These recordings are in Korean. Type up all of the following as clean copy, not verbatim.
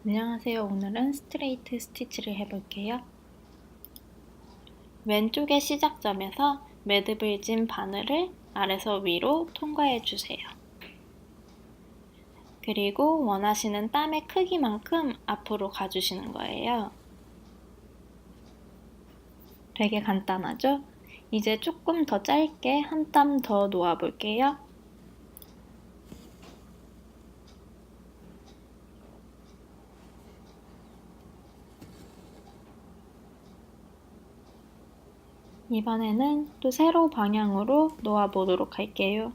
안녕하세요. 오늘은 스트레이트 스티치를 해볼게요. 왼쪽의 시작점에서 매듭을 진 바늘을 아래서 위로 통과해 주세요. 그리고 원하시는 땀의 크기만큼 앞으로 가주시는 거예요. 되게 간단하죠? 이제 조금 더 짧게 한 땀 더 놓아 볼게요. 이번에는 또 세로 방향으로 놓아 보도록 할게요.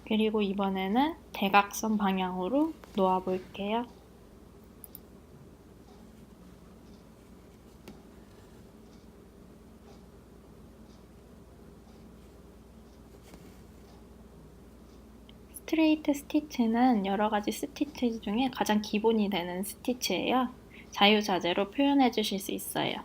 그리고 이번에는 대각선 방향으로 놓아 볼게요. 스트레이트 스티치는 여러 가지 스티치 중에 가장 기본이 되는 스티치예요. 자유자재로 표현해 주실 수 있어요.